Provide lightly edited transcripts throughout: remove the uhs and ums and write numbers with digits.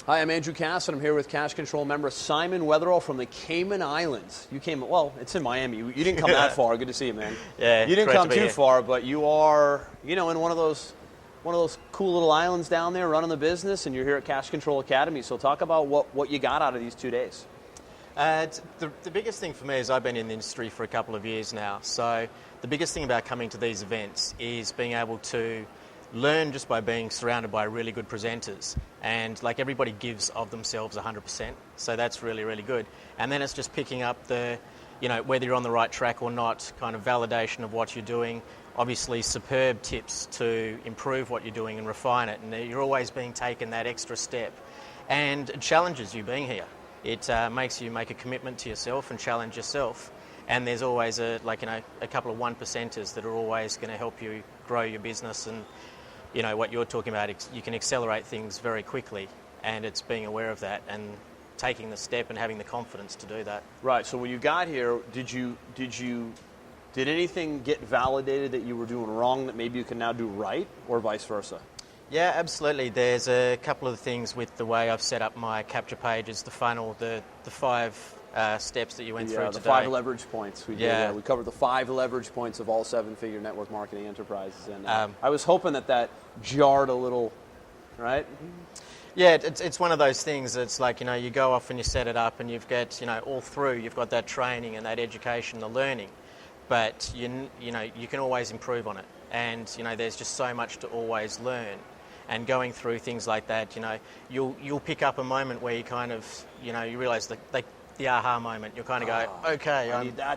Hi, I'm Andrew Cass, and I'm here with Cash Control member Simon Weatherall from the Cayman Islands. You came, well, it's in Miami. You didn't come that far. Good to see you, man. Yeah, you didn't come too here. far, but you are, in one of those cool little islands down there running the business, and you're here at Cash Control Academy. So talk about what you got out of these 2 days. The biggest thing for me is I've been in the industry for a couple of years now. So the biggest thing about coming to these events is being able to learn just by being surrounded by really good presenters. And like everybody gives of themselves 100%. So that's really, really good. And then it's just picking up the, whether you're on the right track or not, kind of validation of what you're doing. Obviously superb tips to improve what you're doing and refine it. And you're always being taken that extra step. And it challenges you being here. It makes you make a commitment to yourself and challenge yourself. And there's always a couple of 1%ers that are always going to help you grow your business. And what you're talking about, you can accelerate things very quickly, and it's being aware of that and taking the step and having the confidence to do that. Right. So when you got here, did anything get validated that you were doing wrong that maybe you can now do right, or vice versa? Yeah, absolutely. There's a couple of things with the way I've set up my capture pages, the funnel, the 5 steps that you went through today. The 5 leverage points. We covered the 5 leverage points of all 7-figure network marketing enterprises. And I was hoping that jarred a little, right? Yeah, it's one of those things. It's like, you go off and you set it up and you've got, all through, you've got that training and that education, the learning. But, you can always improve on it. And, there's just so much to always learn. And going through things like that, you'll pick up a moment where you kind of, you realise the aha moment. You'll kind of go, okay,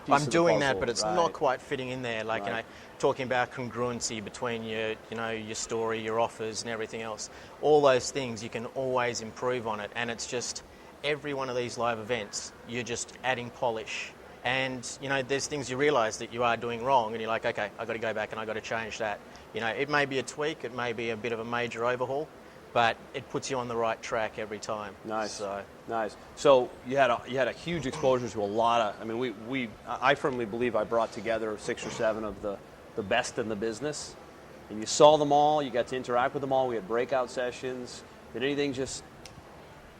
I'm doing that, but it's not quite fitting in there. Like, talking about congruency between your story, your offers and everything else. All those things, you can always improve on it. And it's just every one of these live events, you're just adding polish. And, there's things you realise that you are doing wrong and you're like, okay, I've got to go back and I've got to change that. It may be a tweak, it may be a bit of a major overhaul, but it puts you on the right track every time. Nice. Nice. So you had a huge exposure to a lot of, I firmly believe I brought together 6 or 7 of the best in the business. And you saw them all, you got to interact with them all, we had breakout sessions. Did anything just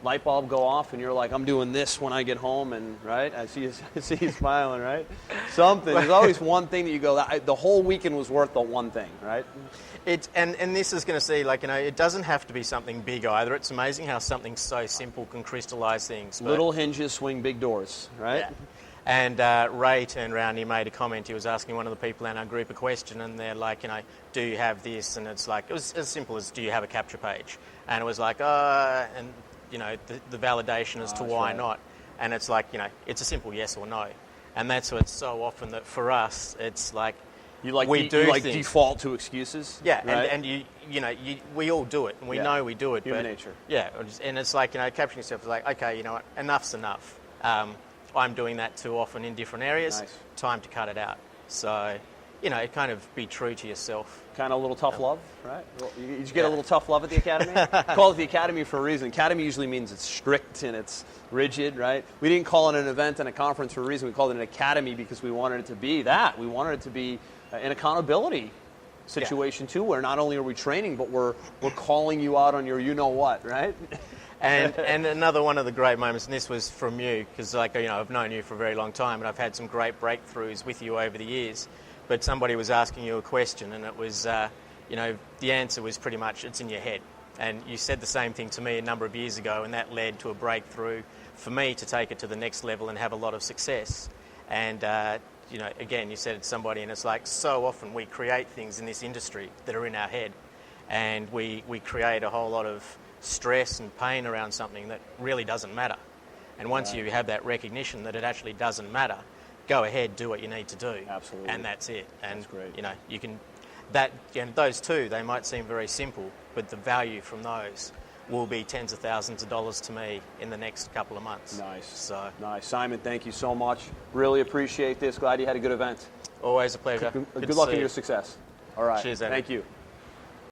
light bulb go off and you're like, I'm doing this when I get home, and right? I see you smiling, right? Something. There's always one thing that you go, the whole weekend was worth the one thing, right? And this is going to see, it doesn't have to be something big either. It's amazing how something so simple can crystallize things. Little hinges swing big doors, right? Yeah. And Ray turned around, he made a comment. He was asking one of the people in our group a question, and they're like, do you have this? And it's like, it was as simple as, do you have a capture page? And it was like, and the validation as to why not. And it's like, it's a simple yes or no. And that's what's so often that for us, it's like, we default to excuses. Yeah, right? and we all do it, and we know we do it. Human nature. Yeah, and it's like, capturing yourself is like, okay, you know what, enough's enough. I'm doing that too often in different areas. Nice. Time to cut it out. So, kind of be true to yourself. Kind of a little tough love, right? Well, you get a little tough love at the Academy? Call it the Academy for a reason. Academy usually means it's strict and it's rigid, right? We didn't call it an event and a conference for a reason. We called it an Academy because we wanted it to be that. We wanted it to be an accountability situation too, where not only are we training, but we're calling you out on your you-know-what, right? And another one of the great moments, and this was from you, because I've known you for a very long time, and I've had some great breakthroughs with you over the years. But somebody was asking you a question, and it was, the answer was pretty much, it's in your head. And you said the same thing to me a number of years ago, and that led to a breakthrough for me to take it to the next level and have a lot of success. And, again, you said it to somebody, and it's like, so often we create things in this industry that are in our head, and we create a whole lot of stress and pain around something that really doesn't matter. And once you have that recognition that it actually doesn't matter, go ahead, do what you need to do. Absolutely. And that's it. And, that's great. You can, those two, they might seem very simple, but the value from those will be tens of thousands of dollars to me in the next couple of months. Nice. Nice. Simon, thank you so much. Really appreciate this. Glad you had a good event. Always a pleasure. Good luck in your success. All right. Cheers, Andy. Thank you.